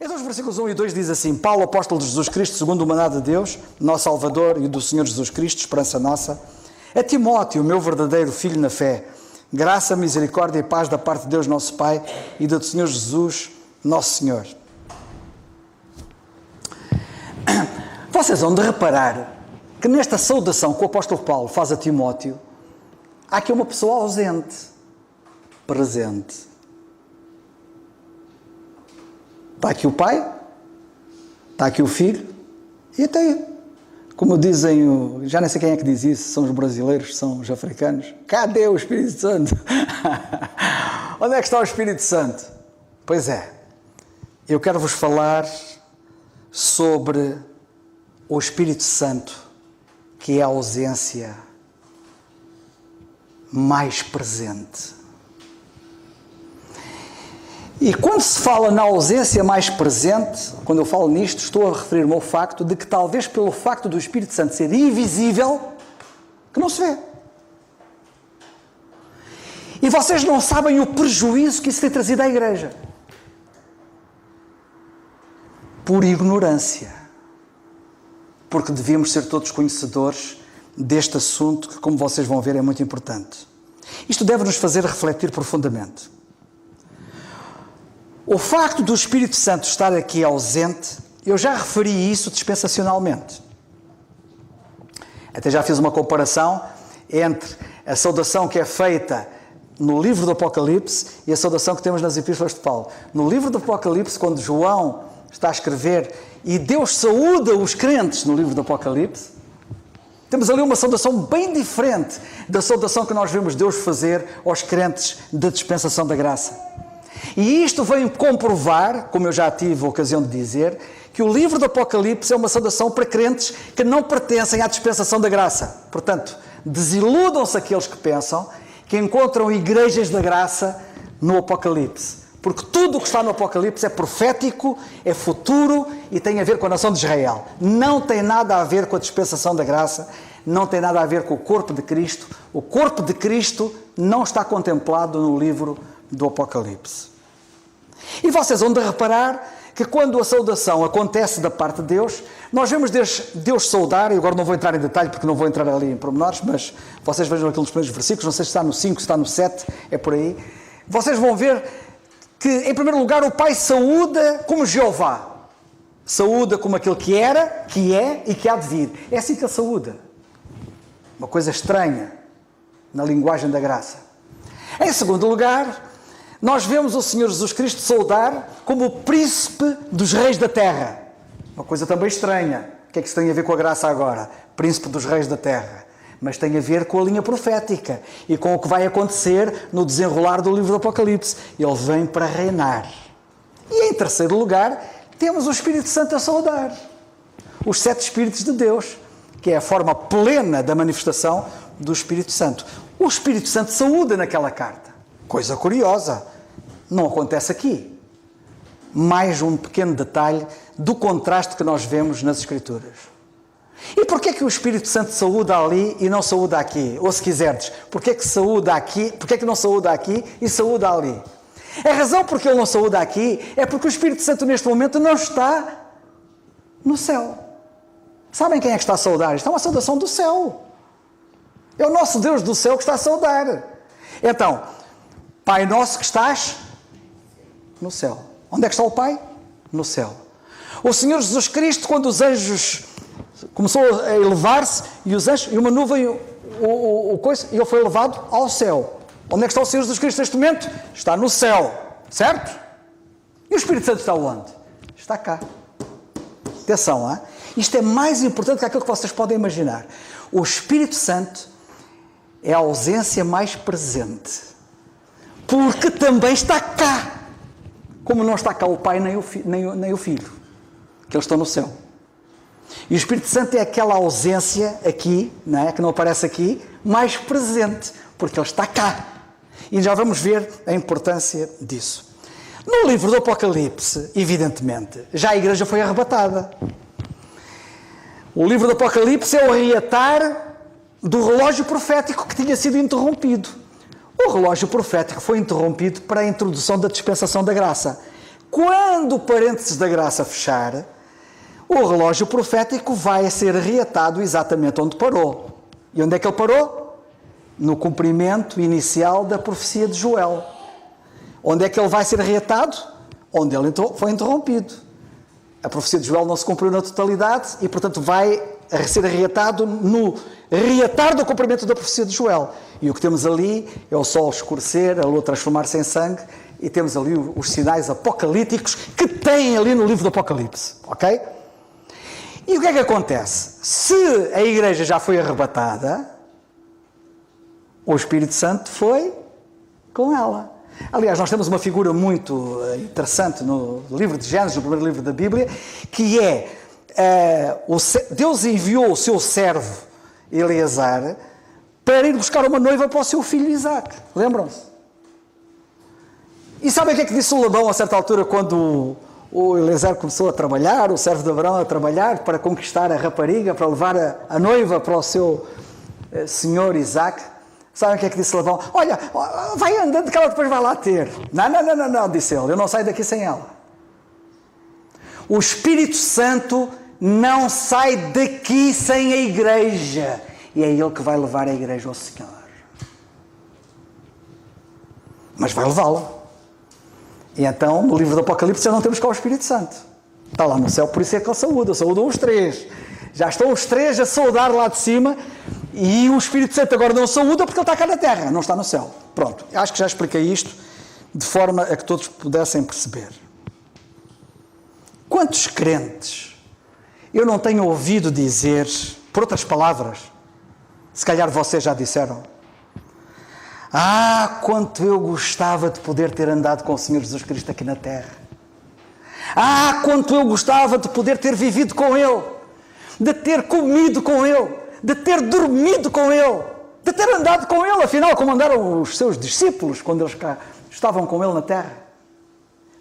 Então os versículos 1 e 2 diz assim: Paulo, apóstolo de Jesus Cristo, segundo o mandato de Deus, nosso Salvador, e do Senhor Jesus Cristo, esperança nossa, a Timóteo, o meu verdadeiro filho na fé, graça, misericórdia e paz da parte de Deus nosso Pai e do Senhor Jesus, nosso Senhor. Vocês vão de reparar que nesta saudação que o apóstolo Paulo faz a Timóteo, há aqui uma pessoa ausente, presente. Está aqui o pai, está aqui o filho, e até, como dizem, já nem sei quem é que diz isso, são os brasileiros, são os africanos. Cadê o Espírito Santo? Onde é que está o Espírito Santo? Pois é, eu quero vos falar sobre o Espírito Santo, que é a ausência mais presente. E quando se fala na ausência mais presente, quando eu falo nisto, estou a referir-me ao facto de que talvez pelo facto do Espírito Santo ser invisível, que não se vê. E vocês não sabem o prejuízo que isso tem trazido à igreja. Por ignorância. Porque devíamos ser todos conhecedores deste assunto que, como vocês vão ver, é muito importante. Isto deve nos fazer refletir profundamente. O facto do Espírito Santo estar aqui ausente, eu já referi isso dispensacionalmente. Até já fiz uma comparação entre a saudação que é feita no livro do Apocalipse e a saudação que temos nas epístolas de Paulo. No livro do Apocalipse, quando João está a escrever e Deus saúda os crentes no livro do Apocalipse, temos ali uma saudação bem diferente da saudação que nós vemos Deus fazer aos crentes da dispensação da graça. E isto vem comprovar, como eu já tive a ocasião de dizer, que o livro do Apocalipse é uma saudação para crentes que não pertencem à dispensação da graça. Portanto, desiludam-se aqueles que pensam que encontram igrejas da graça no Apocalipse. Porque tudo o que está no Apocalipse é profético, é futuro e tem a ver com a nação de Israel. Não tem nada a ver com a dispensação da graça, não tem nada a ver com o corpo de Cristo. O corpo de Cristo não está contemplado no livro do Apocalipse. E vocês vão de reparar que quando a saudação acontece da parte de Deus, nós vemos Deus saudar, e agora não vou entrar em detalhe porque não vou entrar ali em pormenores, mas vocês vejam aquilo nos primeiros versículos, não sei se está no 5, se está no 7, é por aí. Vocês vão ver que, em primeiro lugar, o Pai saúda como Jeová. Saúda como aquele que era, que é e que há de vir. É assim que ele saúda. Uma coisa estranha na linguagem da graça. Em segundo lugar, nós vemos o Senhor Jesus Cristo saudar como o príncipe dos reis da terra. Uma coisa também estranha. O que é que isso tem a ver com a graça agora? Príncipe dos reis da terra. Mas tem a ver com a linha profética e com o que vai acontecer no desenrolar do livro do Apocalipse. Ele vem para reinar. E em terceiro lugar, temos o Espírito Santo a saudar. Os 7 Espíritos de Deus, que é a forma plena da manifestação do Espírito Santo. O Espírito Santo saúda naquela carta. Coisa curiosa, não acontece aqui. Mais um pequeno detalhe do contraste que nós vemos nas Escrituras. E porquê é que o Espírito Santo saúda ali e não saúda aqui? Ou se quiserdes, porquê é que saúda aqui, porquê é que não saúda aqui e saúda ali? A razão porque ele não saúda aqui é porque o Espírito Santo neste momento não está no céu. Sabem quem é que está a saudar? Isto é uma saudação do céu. É o nosso Deus do céu que está a saudar. Então, Pai nosso que estás no céu. Onde é que está o Pai? No céu. O Senhor Jesus Cristo, quando os anjos começou a elevar-se e os anjos, e uma nuvem, e ele foi levado ao céu. Onde é que está o Senhor Jesus Cristo neste momento? Está no céu, certo? E o Espírito Santo está onde? Está cá. Atenção, hein? Isto é mais importante que aquilo que vocês podem imaginar. O Espírito Santo é a ausência mais presente. Porque também está cá. Como não está cá o Pai nem o Filho. Que eles estão no céu. E o Espírito Santo é aquela ausência aqui, não é? Que não aparece aqui, mais presente. Porque ele está cá. E já vamos ver a importância disso. No livro do Apocalipse, evidentemente, já a igreja foi arrebatada. O livro do Apocalipse é o reatar do relógio profético que tinha sido interrompido. O relógio profético foi interrompido para a introdução da dispensação da graça. Quando o parênteses da graça fechar, o relógio profético vai ser reatado exatamente onde parou. E onde é que ele parou? No cumprimento inicial da profecia de Joel. Onde é que ele vai ser reatado? Onde ele foi interrompido. A profecia de Joel não se cumpriu na totalidade e, portanto, vai ser reatado no reatar do cumprimento da profecia de Joel. E o que temos ali é o sol escurecer, a lua transformar-se em sangue, e temos ali os sinais apocalípticos que têm ali no livro do Apocalipse. Ok? E o que é que acontece? Se a igreja já foi arrebatada, o Espírito Santo foi com ela. Aliás, nós temos uma figura muito interessante no livro de Gênesis, no primeiro livro da Bíblia, que é Deus enviou o seu servo Eleazar para ir buscar uma noiva para o seu filho Isaac. Lembram-se? E sabem o que é que disse o Labão a certa altura quando o Eleazar começou a trabalhar, o servo de Abraão a trabalhar para conquistar a rapariga, para levar a noiva para o seu senhor Isaac? Sabem o que é que disse Labão? Olha, vai andando que ela depois vai lá ter. Não, disse ele, eu não saio daqui sem ela. O Espírito Santo não sai daqui sem a igreja. E é ele que vai levar a igreja ao Senhor. Mas vai levá-la. E então, no livro do Apocalipse, já não temos cá o Espírito Santo. Está lá no céu, por isso é que ele saúda. Saúdam os três. Já estão os três a saudar lá de cima. E o Espírito Santo agora não saúda porque ele está cá na terra, não está no céu. Pronto, acho que já expliquei isto de forma a que todos pudessem perceber. Quantos crentes eu não tenho ouvido dizer, por outras palavras, se calhar vocês já disseram, quanto eu gostava de poder ter andado com o Senhor Jesus Cristo aqui na terra. Quanto eu gostava de poder ter vivido com Ele, de ter comido com Ele, de ter dormido com Ele, de ter andado com Ele, afinal, como andaram os seus discípulos quando eles cá estavam com Ele na terra.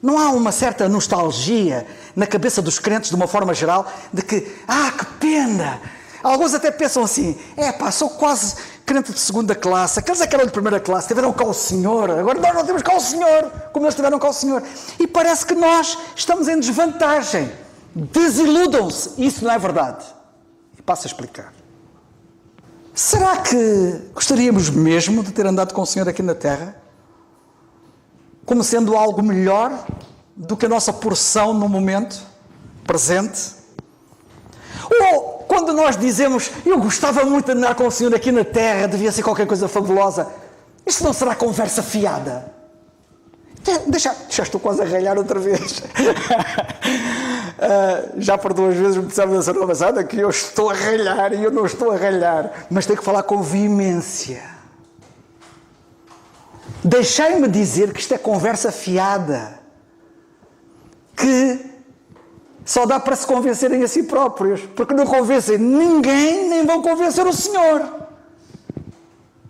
Não há uma certa nostalgia na cabeça dos crentes, de uma forma geral, de que, que pena! Alguns até pensam assim, sou quase crente de segunda classe, aqueles é que eram de primeira classe, tiveram cá o Senhor, agora nós não temos cá o Senhor, como eles tiveram cá o Senhor. E parece que nós estamos em desvantagem. Desiludam-se. Isso não é verdade. E passo a explicar. Será que gostaríamos mesmo de ter andado com o Senhor aqui na terra? Como sendo algo melhor do que a nossa porção no momento presente? Ou quando nós dizemos, eu gostava muito de andar com o Senhor aqui na terra, devia ser qualquer coisa fabulosa, isto não será conversa fiada? Já estou quase a ralhar outra vez. Já por 2 vezes me disseram na semana passada que eu estou a ralhar e eu não estou a ralhar, mas tenho que falar com veemência. Deixai-me dizer que isto é conversa fiada, que só dá para se convencerem a si próprios, porque não convencem ninguém, nem vão convencer o Senhor.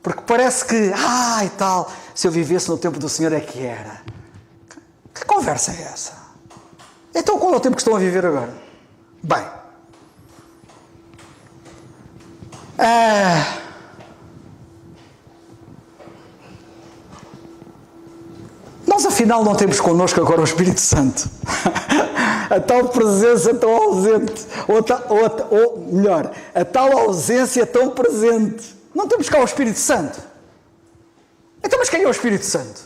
Porque parece que, e tal, se eu vivesse no tempo do Senhor é que era. Que conversa é essa? Então qual é o tempo que estão a viver agora? Bem, nós afinal não temos connosco agora o Espírito Santo. A tal presença tão ausente, ou melhor, a tal ausência tão presente. Não temos cá o Espírito Santo. Então, mas quem é o Espírito Santo?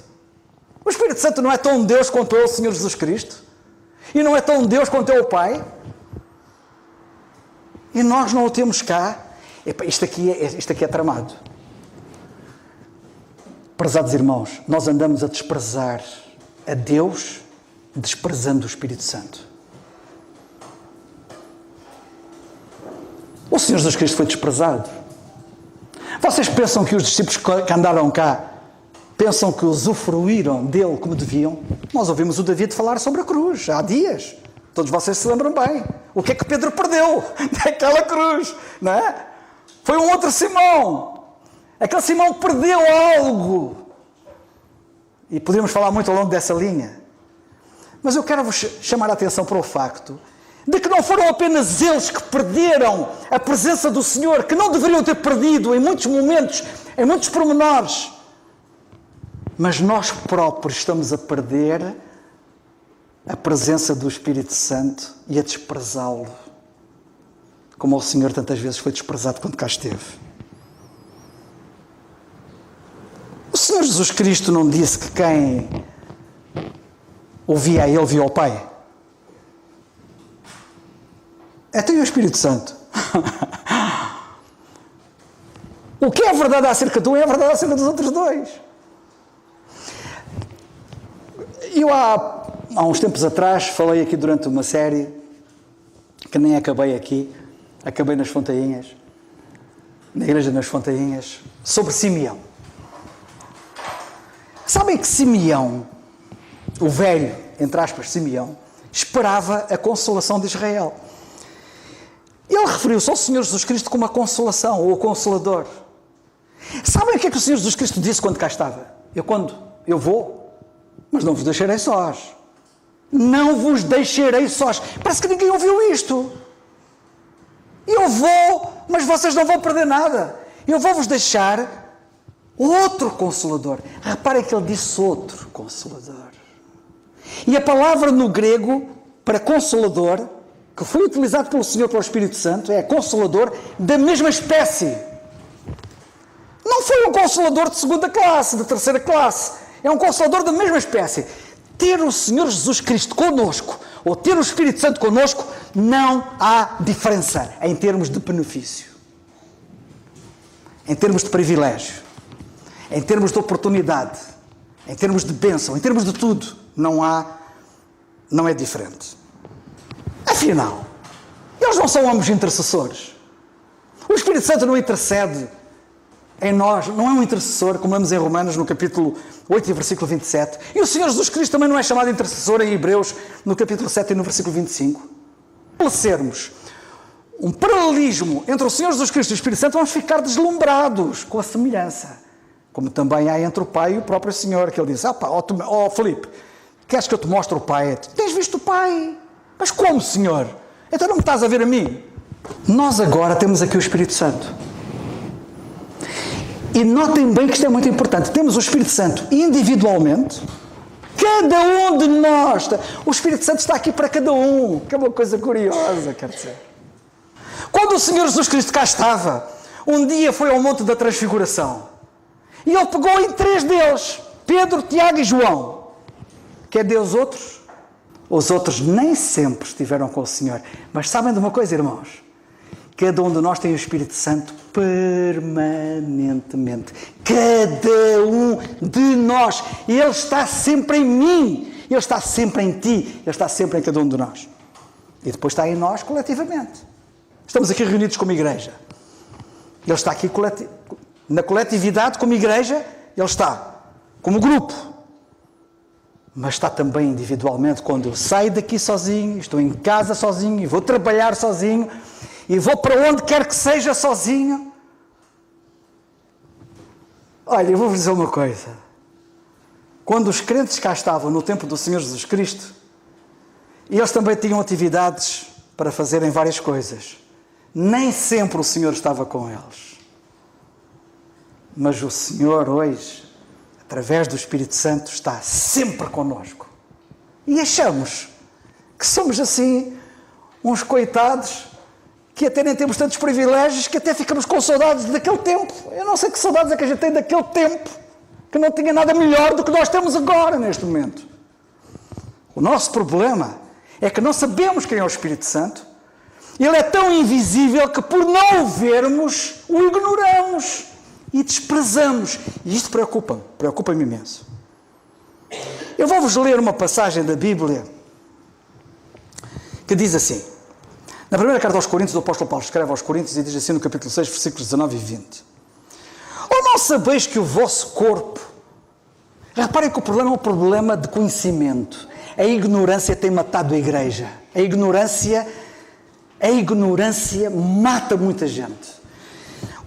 O Espírito Santo não é tão Deus quanto é o Senhor Jesus Cristo? E não é tão Deus quanto é o Pai? E nós não o temos cá. Isto aqui é tramado. Prezados irmãos, nós andamos a desprezar a Deus, desprezando o Espírito Santo. O Senhor Jesus Cristo foi desprezado. Vocês pensam que os discípulos que andaram cá pensam que usufruíram dele como deviam? Nós ouvimos o David falar sobre a cruz há dias. Todos vocês se lembram bem. O que é que Pedro perdeu daquela cruz? Não é? Foi um outro Simão. Aquele Simão perdeu algo. E podemos falar muito ao longo dessa linha. Mas eu quero vos chamar a atenção para o facto de que não foram apenas eles que perderam a presença do Senhor, que não deveriam ter perdido em muitos momentos, em muitos pormenores, mas nós próprios estamos a perder a presença do Espírito Santo e a desprezá-lo, como o Senhor tantas vezes foi desprezado quando cá esteve. O Senhor Jesus Cristo não disse que quem ouvia a Ele via ao Pai? Até o Espírito Santo. O que é verdade acerca de um é verdade acerca dos outros dois. Eu há uns tempos atrás falei aqui durante uma série, que nem acabei aqui, acabei nas Fontainhas, na igreja nas Fontainhas, sobre Simeão. Sabem que Simeão, o velho, entre aspas, Simeão, esperava a consolação de Israel. Ele referiu-se ao Senhor Jesus Cristo como a consolação, ou o Consolador. Sabem o que é que o Senhor Jesus Cristo disse quando cá estava? Eu vou, mas não vos deixarei sós. Não vos deixarei sós. Parece que ninguém ouviu isto. Eu vou, mas vocês não vão perder nada. Eu vou-vos deixar outro Consolador. Reparem que ele disse outro Consolador. E a palavra no grego para Consolador, que foi utilizado pelo Senhor, pelo Espírito Santo, é Consolador da mesma espécie. Não foi um Consolador de segunda classe, de terceira classe. É um Consolador da mesma espécie. Ter o Senhor Jesus Cristo connosco, ou ter o Espírito Santo connosco, não há diferença em termos de benefício, em termos de privilégio, em termos de oportunidade, em termos de bênção, em termos de tudo. Não é diferente. Afinal, eles não são ambos intercessores. O Espírito Santo não intercede em nós, não é um intercessor, como lemos em Romanos, no capítulo 8 e versículo 27. E o Senhor Jesus Cristo também não é chamado intercessor em Hebreus, no capítulo 7 e no versículo 25. Estabelecermos um paralelismo entre o Senhor Jesus Cristo e o Espírito Santo, vamos ficar deslumbrados com a semelhança. Como também há entre o Pai e o próprio Senhor, que ele diz, Filipe, queres que eu te mostre o Pai? Tens visto o Pai? Mas como, Senhor? Então não me estás a ver a mim? Nós agora temos aqui o Espírito Santo. E notem bem que isto é muito importante. Temos o Espírito Santo individualmente. Cada um de nós. O Espírito Santo está aqui para cada um. Que é uma coisa curiosa, quer dizer. Quando o Senhor Jesus Cristo cá estava, um dia foi ao Monte da Transfiguração. E ele pegou em 3 deles. Pedro, Tiago e João. Quer dizer os outros? Os outros nem sempre estiveram com o Senhor. Mas sabem de uma coisa, irmãos? Cada um de nós tem o Espírito Santo permanentemente. Cada um de nós. Ele está sempre em mim. Ele está sempre em ti. Ele está sempre em cada um de nós. E depois está em nós coletivamente. Estamos aqui reunidos como igreja. Ele está aqui na coletividade como igreja. Ele está como grupo. Mas está também individualmente quando eu saio daqui sozinho, estou em casa sozinho e vou trabalhar sozinho e vou para onde quer que seja sozinho. Olha, eu vou-vos dizer uma coisa. Quando os crentes cá estavam no tempo do Senhor Jesus Cristo, eles também tinham atividades para fazerem várias coisas. Nem sempre o Senhor estava com eles. Mas o Senhor hoje, através do Espírito Santo, está sempre connosco. E achamos que somos assim, uns coitados, que até nem temos tantos privilégios, que até ficamos com saudades daquele tempo. Eu não sei que saudades é que a gente tem daquele tempo, que não tinha nada melhor do que nós temos agora, neste momento. O nosso problema é que não sabemos quem é o Espírito Santo. Ele é tão invisível que, por não o vermos, o ignoramos e desprezamos. E isto preocupa-me imenso. Eu vou-vos ler uma passagem da Bíblia que diz assim. Na primeira carta aos Coríntios, o apóstolo Paulo escreve aos Coríntios e diz assim no capítulo 6, versículos 19 e 20. Ou não sabeis que o vosso corpo... Reparem que o problema é um problema de conhecimento. A ignorância tem matado a igreja. A ignorância mata muita gente.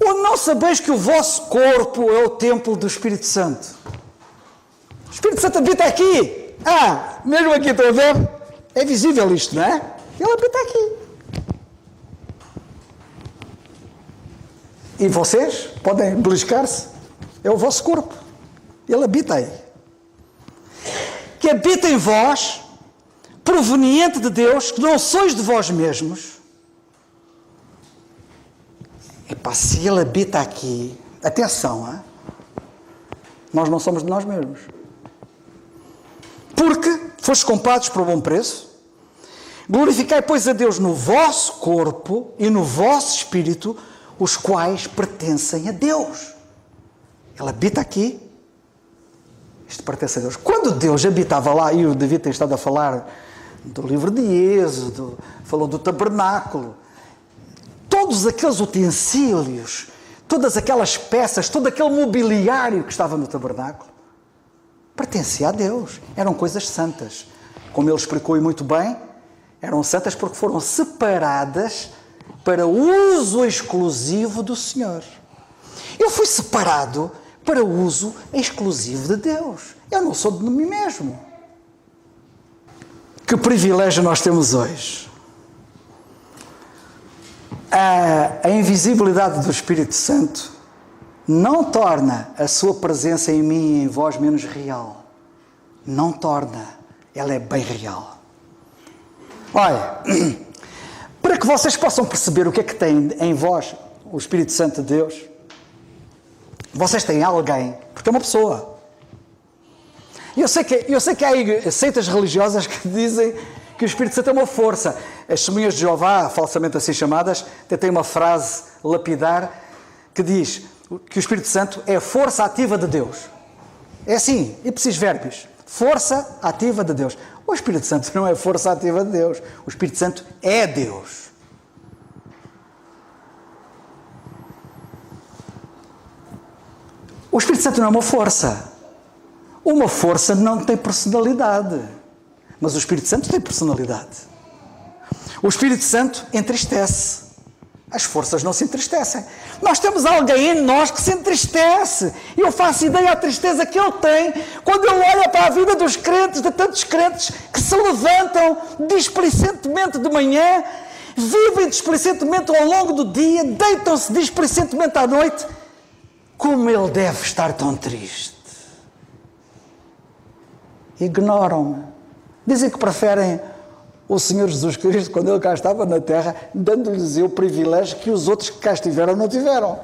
Ou não sabeis que o vosso corpo é o templo do Espírito Santo? O Espírito Santo habita aqui. Mesmo aqui, estão a ver? É visível isto, não é? Ele habita aqui. E vocês podem beliscar-se. É o vosso corpo. Ele habita aí. Que habita em vós, proveniente de Deus, que não sois de vós mesmos. Epá, se Ele habita aqui, atenção, hein? Nós não somos de nós mesmos. Porque fostes comprados por bom preço. Glorificai, pois, a Deus no vosso corpo e no vosso espírito, os quais pertencem a Deus. Ele habita aqui. Isto pertence a Deus. Quando Deus habitava lá, e o David tem estado a falar do livro de Êxodo, falou do tabernáculo, todos aqueles utensílios, todas aquelas peças, todo aquele mobiliário que estava no tabernáculo, pertencia a Deus. Eram coisas santas. Como ele explicou muito bem, eram santas porque foram separadas para uso exclusivo do Senhor. Eu fui separado para uso exclusivo de Deus. Eu não sou de mim mesmo. Que privilégio nós temos hoje. A invisibilidade do Espírito Santo não torna a sua presença em mim e em vós menos real. Não torna. Ela é bem real. Olha, para que vocês possam perceber o que é que tem em vós o Espírito Santo de Deus, vocês têm alguém, porque é uma pessoa. Eu sei que há seitas religiosas que dizem que o Espírito Santo é uma força. As Testemunhas de Jeová, falsamente assim chamadas, têm uma frase lapidar que diz que o Espírito Santo é a força ativa de Deus. É assim, ipsis verbis. Força ativa de Deus. O Espírito Santo não é força ativa de Deus. O Espírito Santo é Deus. O Espírito Santo não é uma força. Uma força não tem personalidade. Mas o Espírito Santo tem personalidade. O Espírito Santo entristece. As forças não se entristecem. Nós temos alguém em nós que se entristece. E eu faço ideia da tristeza que ele tem quando ele olha para a vida dos crentes, de tantos crentes que se levantam displicentemente de manhã, vivem displicentemente ao longo do dia, deitam-se displicentemente à noite. Como ele deve estar tão triste. Ignoram-me. Dizem que preferem o Senhor Jesus Cristo, quando Ele cá estava na terra, dando-lhes o privilégio que os outros que cá estiveram não tiveram.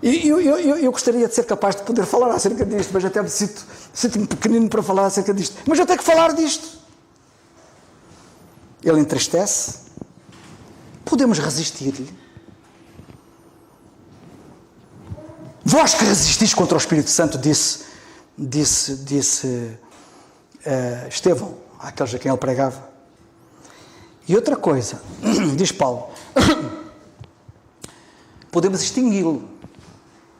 E eu gostaria de ser capaz de poder falar acerca disto, mas até me sinto-me pequenino para falar acerca disto. Mas eu tenho que falar disto. Ele entristece. Podemos resistir-lhe. Vós que resistis contra o Espírito Santo, disse Estevão, àqueles a quem ele pregava. E outra coisa, diz Paulo, podemos extingui-lo.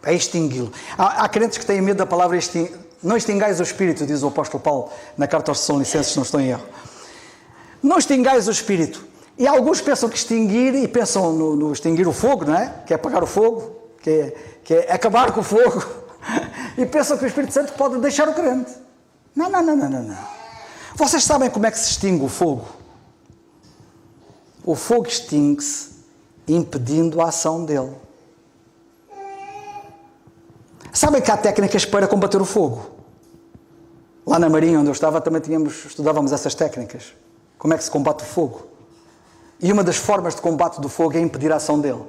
É extingui-lo. Há crentes que têm medo da palavra extingui. Não extingais o Espírito, diz o apóstolo Paulo na carta aos Tessalonicenses, se não estou em erro. Não extingais o Espírito. E alguns pensam que extinguir, e pensam no extinguir o fogo, não é? Que é apagar o fogo, que é acabar com o fogo. E pensam que o Espírito Santo pode deixar o crente. Não. Vocês sabem como é que se extingue o fogo? O fogo extingue-se impedindo a ação dele. Sabem que há técnicas para combater o fogo? Lá na Marinha, onde eu estava, também estudávamos essas técnicas. Como é que se combate o fogo? E uma das formas de combate do fogo é impedir a ação dele.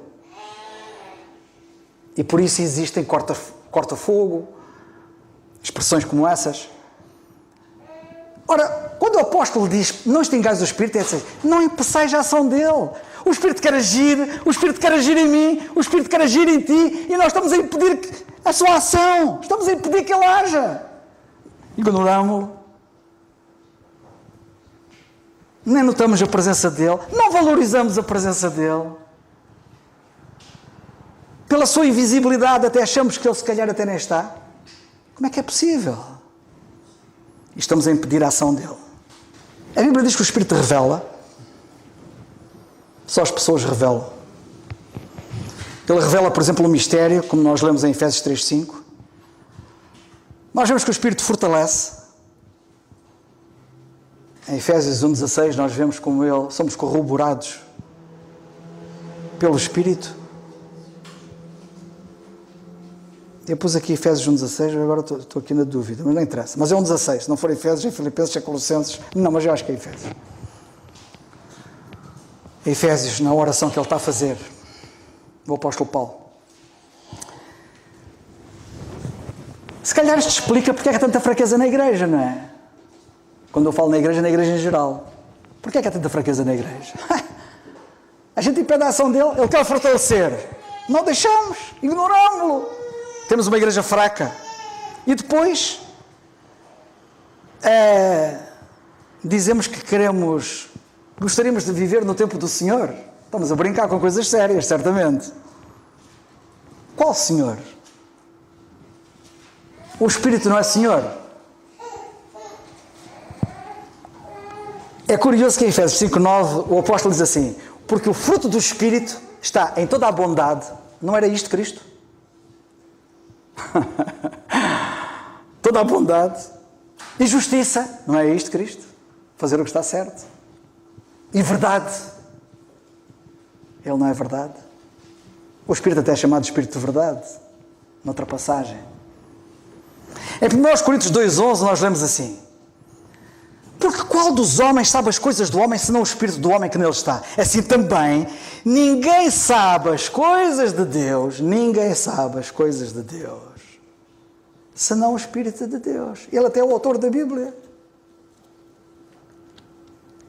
E por isso existem corta-fogo, expressões como essas. Ora, quando o apóstolo diz, não extingais o Espírito, é assim, não impeçais a ação dele. O Espírito quer agir em mim, o Espírito quer agir em ti, e nós estamos a impedir a sua ação, estamos a impedir que ele haja. Ignoramos-lo. Nem notamos a presença dele, não valorizamos a presença dele. Pela sua invisibilidade, até achamos que ele se calhar até nem está. Como é que é possível? E estamos a impedir a ação dele. A Bíblia diz que o Espírito revela. Só as pessoas revelam. Ele revela, por exemplo, o mistério, como nós lemos em Efésios 3:5. Nós vemos que o Espírito fortalece. Em Efésios 1:16 nós vemos como somos corroborados pelo Espírito. Eu pus aqui Efésios 1,16, agora estou aqui na dúvida, mas não interessa. Mas é 1,16, se não for Efésios, é Filipenses, é Colossenses. Não, mas eu acho que é Efésios. Efésios, na oração que ele está a fazer, o apóstolo Paulo. Se calhar isto explica porque é que há tanta fraqueza na igreja, não é? Quando eu falo na igreja em geral. Porquê é que há tanta fraqueza na igreja? A gente impede a ação dele, ele quer fortalecer. Não deixamos, ignorámo-lo. Temos uma igreja fraca. E depois dizemos que gostaríamos de viver no tempo do Senhor. Estamos a brincar com coisas sérias, certamente. Qual Senhor? O Espírito não é Senhor? É curioso que em Efésios 5,9 o apóstolo diz assim: porque o fruto do Espírito está em toda a bondade. Não era isto Cristo? Toda a bondade e justiça. Não é isto Cristo? Fazer o que está certo. E verdade. Ele não é verdade? O Espírito até é chamado de Espírito de verdade. Noutra passagem. Em 1 Coríntios 2,11 nós lemos assim: porque qual dos homens sabe as coisas do homem, senão o Espírito do homem que nele está? Assim também, ninguém sabe as coisas de Deus, senão o Espírito de Deus. Ele até é o autor da Bíblia.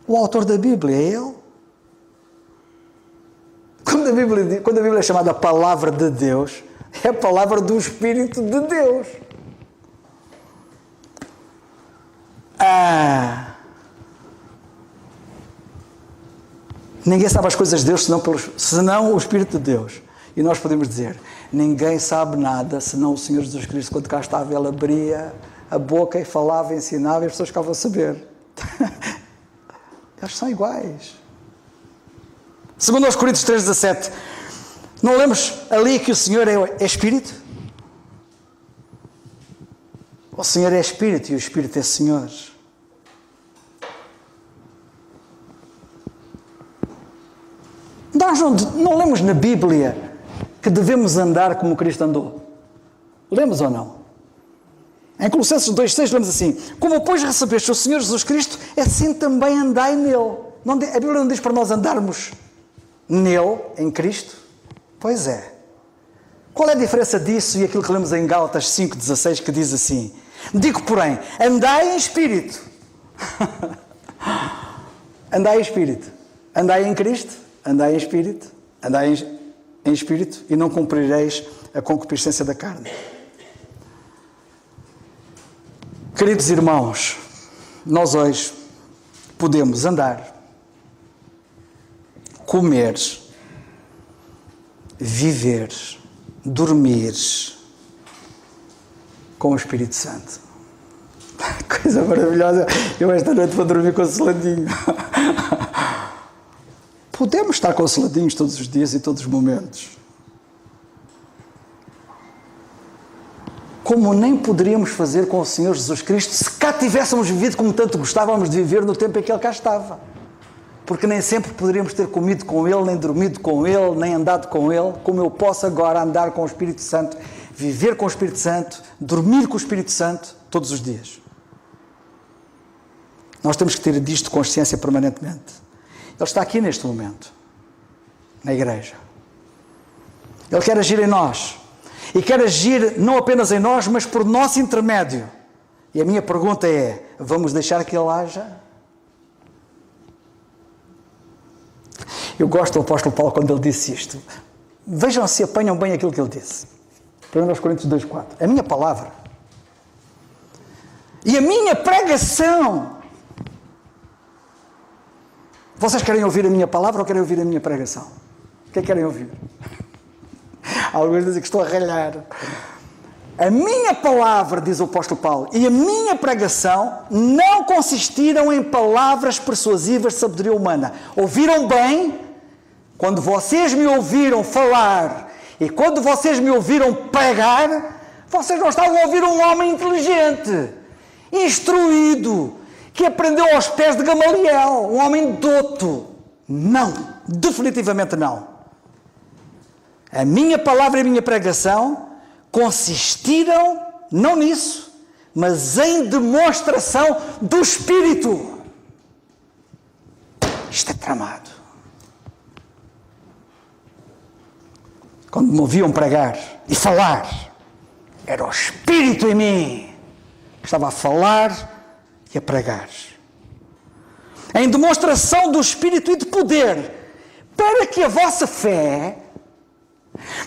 O autor da Bíblia é Ele. Quando a Bíblia é chamada a Palavra de Deus, é a Palavra do Espírito de Deus. Ninguém sabe as coisas de Deus senão o Espírito de Deus. E nós podemos dizer: ninguém sabe nada senão o Senhor Jesus Cristo. Quando cá estava, Ele abria a boca e falava, ensinava, e as pessoas ficavam a saber. Eles são iguais. Segundo aos Coríntios 3,17, não lemos ali que o Senhor é Espírito? O Senhor é Espírito e o Espírito é Senhor. Nós não lemos na Bíblia que devemos andar como Cristo andou. Lemos ou não? Em Colossenses 2,6 lemos assim: como pois recebeste o Senhor Jesus Cristo, assim também andai nele. A Bíblia não diz para nós andarmos nele, em Cristo? Pois é. Qual é a diferença disso e aquilo que lemos em Gálatas 5,16 que diz assim: digo, porém, andai em Espírito. Andai em Espírito. Andai em Cristo, andai em Espírito, andai em Espírito e não cumprireis a concupiscência da carne. Queridos irmãos, nós hoje podemos andar, comer, viver, dormir com o Espírito Santo. Coisa maravilhosa. Eu esta noite vou dormir consoladinho. Podemos estar consoladinhos todos os dias e todos os momentos. Como nem poderíamos fazer com o Senhor Jesus Cristo se cá tivéssemos vivido como tanto gostávamos de viver no tempo em que Ele cá estava. Porque nem sempre poderíamos ter comido com Ele, nem dormido com Ele, nem andado com Ele, como eu posso agora andar com o Espírito Santo, viver com o Espírito Santo, dormir com o Espírito Santo todos os dias. Nós temos que ter disto consciência permanentemente. Ele está aqui neste momento, na igreja. Ele quer agir em nós. E quer agir não apenas em nós, mas por nosso intermédio. E a minha pergunta é: vamos deixar que Ele haja? Eu gosto do apóstolo Paulo quando ele disse isto. Vejam se apanham bem aquilo que ele disse. 1 Coríntios 2,4. A minha palavra e a minha pregação. Vocês querem ouvir a minha palavra ou querem ouvir a minha pregação? O que é que querem ouvir? Alguns dizem que estou a ralhar. A minha palavra, diz o apóstolo Paulo, e a minha pregação não consistiram em palavras persuasivas de sabedoria humana. Ouviram bem? Quando vocês me ouviram falar e quando vocês me ouviram pregar, vocês não estavam a ouvir um homem inteligente, instruído, que aprendeu aos pés de Gamaliel, um homem douto. Não, definitivamente não. A minha palavra e a minha pregação consistiram, não nisso, mas em demonstração do Espírito. Isto é tramado. Quando me ouviam pregar e falar, era o Espírito em mim que estava a falar e a pregar. Em demonstração do Espírito e de poder, para que a vossa fé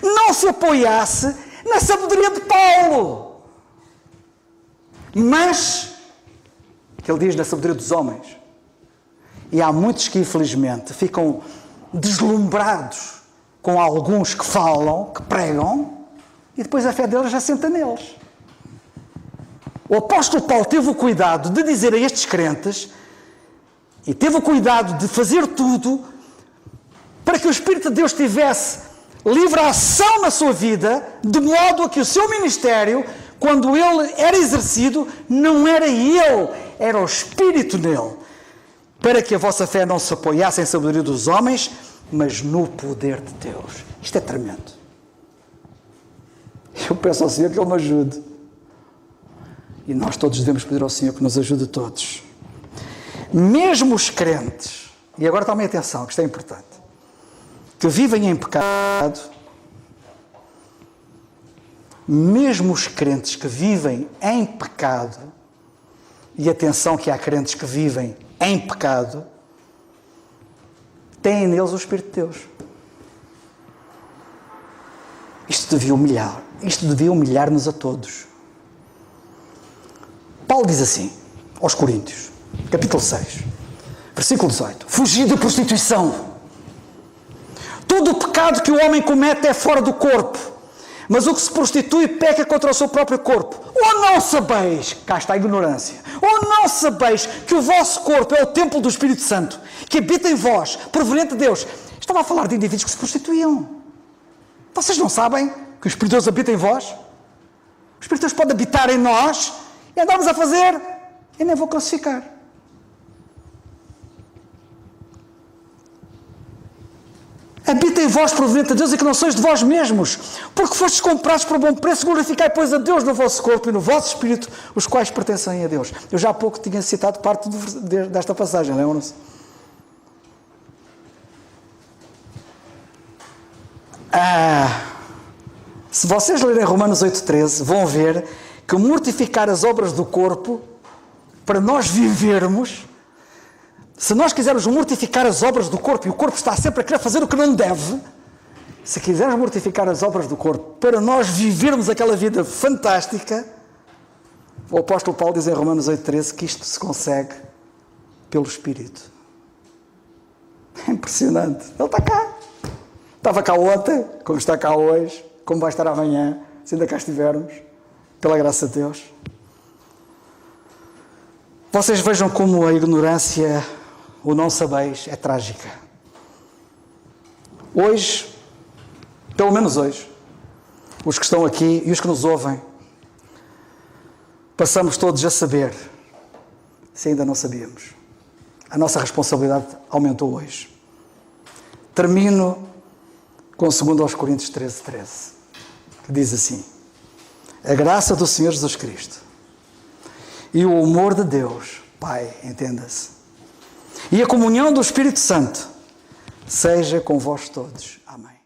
não se apoiasse na sabedoria de Paulo, mas, que ele diz, na sabedoria dos homens. E há muitos que, infelizmente, ficam deslumbrados com alguns que falam, que pregam, e depois a fé deles já senta neles. O apóstolo Paulo teve o cuidado de dizer a estes crentes, e teve o cuidado de fazer tudo, para que o Espírito de Deus tivesse livre ação na sua vida, de modo a que o seu ministério, quando ele era exercido, não era ele, era o Espírito nele. Para que a vossa fé não se apoiasse em sabedoria dos homens, mas no poder de Deus. Isto é tremendo. Eu peço ao Senhor que Ele me ajude. E nós todos devemos pedir ao Senhor que nos ajude todos. Mesmo os crentes, e agora tomem atenção, que isto é importante, que vivem em pecado, mesmo os crentes que vivem em pecado, e atenção que há crentes que vivem em pecado, têm neles o Espírito de Deus. Isto devia humilhar-nos a todos. Paulo diz assim, aos Coríntios, capítulo 6, versículo 18, fugir da prostituição. Todo o pecado que o homem comete é fora do corpo, mas o que se prostitui peca contra o seu próprio corpo. Ou não sabeis, cá está a ignorância, ou não sabeis que o vosso corpo é o templo do Espírito Santo, que habita em vós, proveniente de Deus. Estava a falar de indivíduos que se prostituíam. Vocês não sabem que o Espírito de Deus habita em vós? O Espírito de Deus pode habitar em nós e andarmos a fazer, eu nem vou classificar. Habita em vós, proveniente de Deus, e que não sois de vós mesmos, porque fostes comprados por bom preço, glorificai, pois, a Deus no vosso corpo e no vosso espírito, os quais pertencem a Deus. Eu já há pouco tinha citado parte desta passagem, lembram-se? Se vocês lerem Romanos 8,13, vão ver que mortificar as obras do corpo, para nós vivermos, se nós quisermos mortificar as obras do corpo, e o corpo está sempre a querer fazer o que não deve, se quisermos mortificar as obras do corpo, para nós vivermos aquela vida fantástica, o apóstolo Paulo diz em Romanos 8,13 que isto se consegue pelo Espírito. É impressionante. Ele está cá. Estava cá ontem, como está cá hoje, como vai estar amanhã, se ainda cá estivermos, pela graça de Deus. Vocês vejam como a ignorância, o não sabeis, é trágica. Hoje, pelo menos hoje, os que estão aqui e os que nos ouvem, passamos todos a saber, se ainda não sabíamos. A nossa responsabilidade aumentou hoje. Termino com 2 Coríntios 13, que diz assim: a graça do Senhor Jesus Cristo e o amor de Deus, Pai, entenda-se, e a comunhão do Espírito Santo seja com vós todos. Amém.